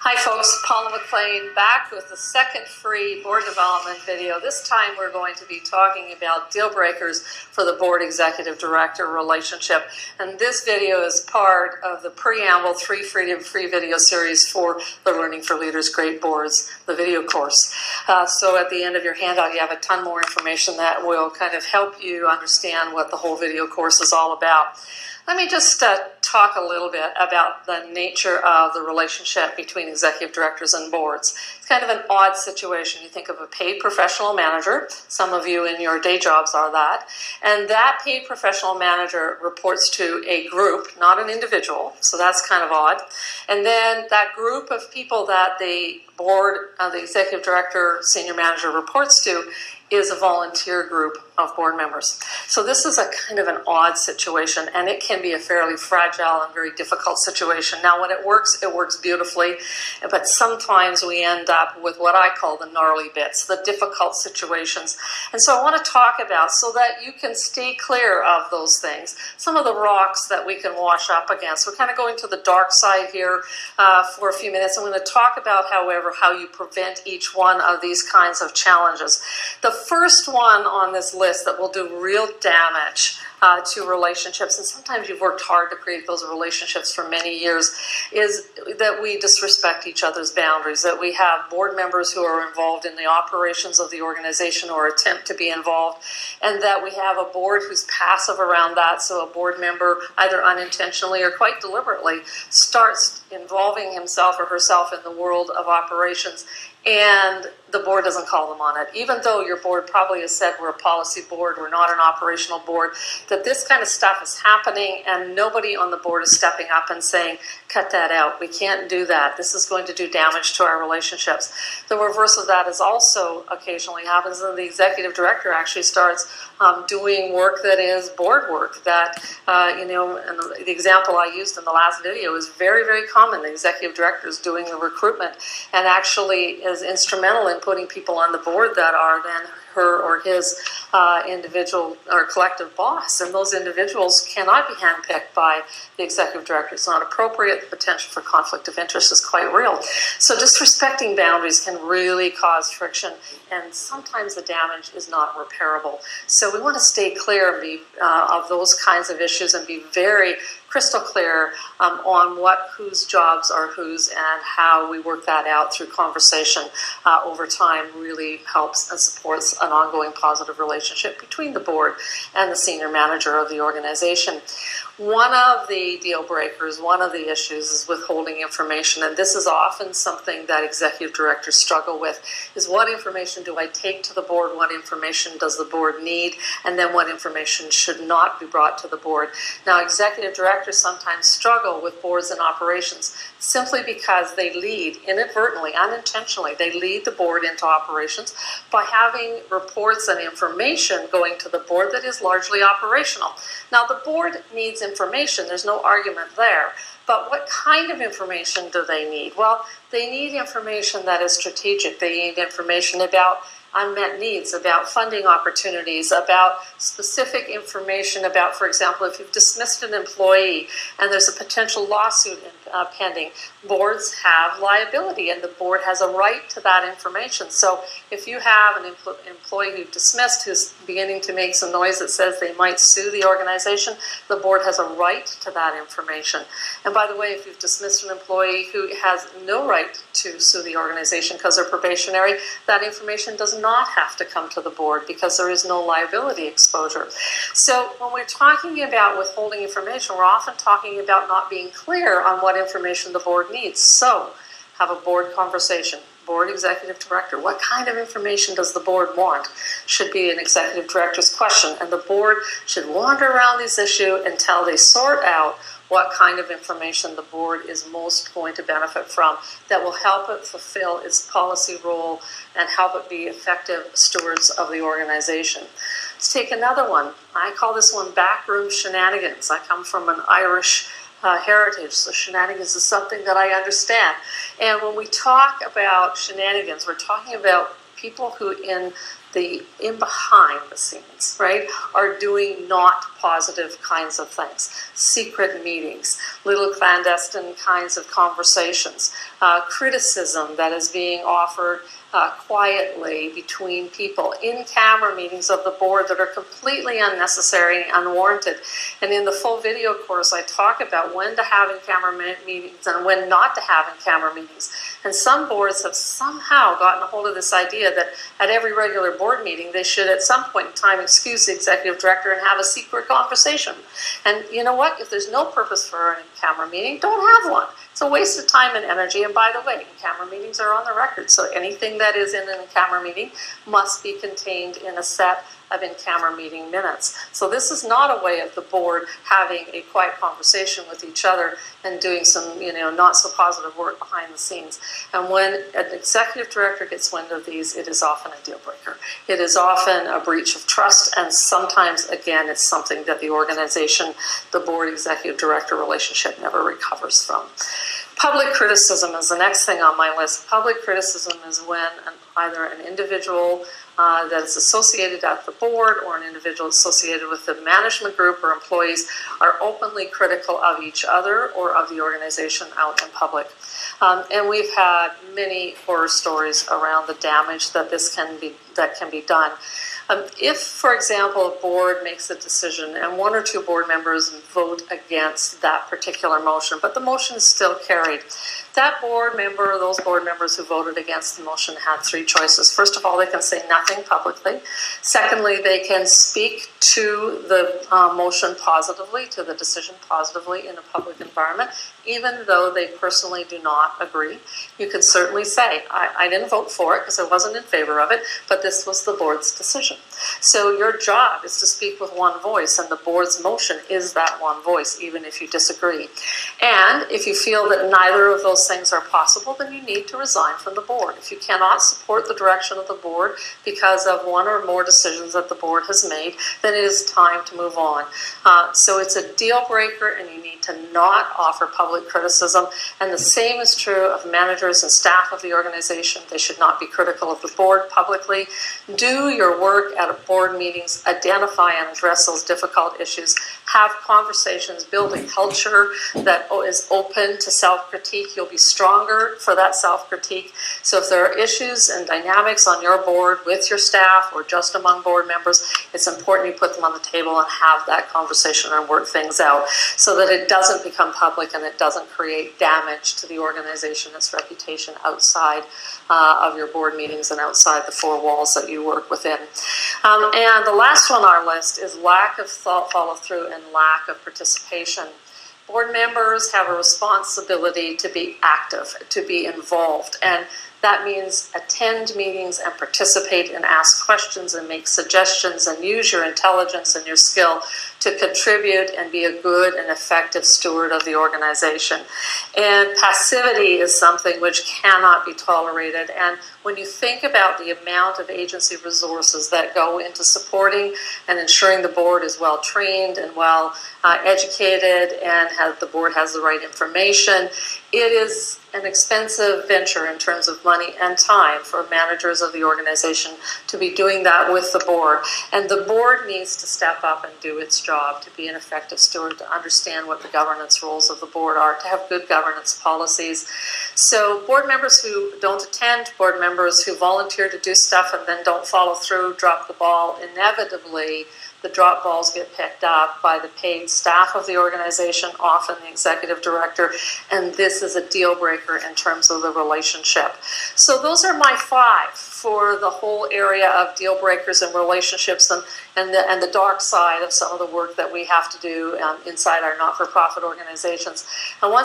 Hi folks, Paula McLean back with the second free board development video. This time we're going to be talking about deal breakers for the board executive director relationship. And this video is part of the preamble free video series for the Learning for Leaders Great Boards, the video course. So at the end of your handout you have a ton more information that will kind of help you understand what the whole video course is all about. Let me just talk a little bit about the nature of the relationship between executive directors and boards. It's kind of an odd situation. You think of a paid professional manager. Some of you in your day jobs are that. And that paid professional manager reports to a group, not an individual. So that's kind of odd. And then that group of people that the board, the executive director, senior manager reports to is a volunteer group of board members. So this is a kind of an odd situation, and it can be a fairly fragile and very difficult situation. Now, when it works beautifully, but sometimes we end up with what I call the gnarly bits, the difficult situations. And so I want to talk about, so that you can stay clear of those things, some of the rocks that we can wash up against. We're kind of going to the dark side here for a few minutes. I'm going to talk about, however, how you prevent each one of these kinds of challenges. The first one on this list that will do real damage to relationships, and sometimes you've worked hard to create those relationships for many years, is that we disrespect each other's boundaries, that we have board members who are involved in the operations of the organization or attempt to be involved, and that we have a board who's passive around that, so a board member either unintentionally or quite deliberately starts involving himself or herself in the world of operations, and the board doesn't call them on it. Even though your board probably has said we're a policy board, we're not an operational board, that this kind of stuff is happening and nobody on the board is stepping up and saying, cut that out, we can't do that, this is going to do damage to our relationships. The reverse of that is also occasionally happens, and the executive director actually starts doing work that is board work that, and the example I used in the last video is very, very common. The executive director is doing the recruitment and actually is instrumental in putting people on the board that are then her or his individual or collective boss, and those individuals cannot be handpicked by the executive director. It's not appropriate. The potential for conflict of interest is quite real. So disrespecting boundaries can really cause friction, and sometimes the damage is not repairable. So we want to stay clear of those kinds of issues and be very crystal clear on whose jobs are whose, and how we work that out through conversation over time really helps and supports an ongoing positive relationship between the board and the senior manager of the organization. One of the deal breakers, one of the issues is withholding information, and this is often something that executive directors struggle with, is what information do I take to the board, what information does the board need, and then what information should not be brought to the board. Now, executive directors sometimes struggle with boards and operations simply because they lead, inadvertently, unintentionally, they lead the board into operations by having reports and information going to the board that is largely operational. Now, the board needs information, there's no argument there, but what kind of information do they need? Well, they need information that is strategic. They need information about unmet needs, about funding opportunities, about specific information about, for example, if you've dismissed an employee and there's a potential lawsuit pending, boards have liability and the board has a right to that information. So if you have an employee you've dismissed who's beginning to make some noise that says they might sue the organization, the board has a right to that information. And by the way, if you've dismissed an employee who has no right to sue the organization because they're probationary, that information does not have to come to the board because there is no liability exposure. So when we're talking about withholding information, we're often talking about not being clear on what information the board needs. So have a board conversation. Board executive director, what kind of information does the board want? Should be an executive director's question, and the board should wander around this issue until they sort out what kind of information the board is most going to benefit from that will help it fulfill its policy role and help it be effective stewards of the organization. Let's take another one. I call this one backroom shenanigans. I come from an Irish heritage, so shenanigans is something that I understand. And when we talk about shenanigans, we're talking about people who in the in behind the scenes, right, are doing not positive kinds of things. Secret meetings, little clandestine kinds of conversations, criticism that is being offered quietly between people, in-camera meetings of the board that are completely unnecessary and unwarranted. And in the full video course, I talk about when to have in-camera meetings and when not to have in-camera meetings. And some boards have somehow gotten a hold of this idea that at every regular board meeting, they should at some point in time excuse the executive director and have a secret conversation. And you know what? If there's no purpose for an in-camera meeting, don't have one. It's a waste of time and energy. And by the way, in-camera meetings are on the record, so anything that is in an in-camera meeting must be contained in a set of in-camera meeting minutes. So this is not a way of the board having a quiet conversation with each other and doing some, not so positive work behind the scenes. And when an executive director gets wind of these, it is often a deal breaker. It is often a breach of trust, and sometimes, again, it's something that the organization, the board executive director relationship never recovers from. Public criticism is the next thing on my list. Public criticism is when either an individual that is associated at the board or an individual associated with the management group or employees are openly critical of each other or of the organization out in public. And we've had many horror stories around the damage that can be done. If, for example, a board makes a decision and one or two board members vote against that particular motion, but the motion is still carried, that board member, those board members who voted against the motion had three choices. First of all, they can say nothing publicly. Secondly, they can speak to the motion positively, to the decision positively in a public environment, even though they personally do not agree. You can certainly say, I didn't vote for it because I wasn't in favor of it, but this was the board's decision. So your job is to speak with one voice, and the board's motion is that one voice, even if you disagree. And if you feel that neither of those things are possible, then you need to resign from the board. If you cannot support the direction of the board because of one or more decisions that the board has made, then it is time to move on. So it's a deal breaker, and you need to not offer public criticism. And the same is true of managers and staff of the organization. They should not be critical of the board publicly. Do your work at board meetings, identify and address those difficult issues, have conversations, build a culture that is open to self-critique. You'll be stronger for that self-critique. So if there are issues and dynamics on your board with your staff or just among board members, it's important you put them on the table and have that conversation and work things out so that it doesn't become public and it doesn't create damage to the organization, its reputation outside of your board meetings and outside the four walls that you work within. And the last one on our list is lack of thought follow-through and lack of participation. Board members have a responsibility to be active, to be involved, and that means attend meetings and participate and ask questions and make suggestions and use your intelligence and your skill to contribute and be a good and effective steward of the organization. And passivity is something which cannot be tolerated. And when you think about the amount of agency resources that go into supporting and ensuring the board is well trained and well educated and the board has the right information, it is an expensive venture in terms of money and time for managers of the organization to be doing that with the board. And the board needs to step up and do its job to be an effective steward, to understand what the governance roles of the board are, to have good governance policies. So board members who don't attend, board members who volunteer to do stuff and then don't follow through, drop the ball, inevitably the drop balls get picked up by the paid staff of the organization, often the executive director, and this is a deal breaker in terms of the relationship. So those are my 5 for the whole area of deal breakers and relationships and the dark side of some of the work that we have to do inside our not-for-profit organizations. And once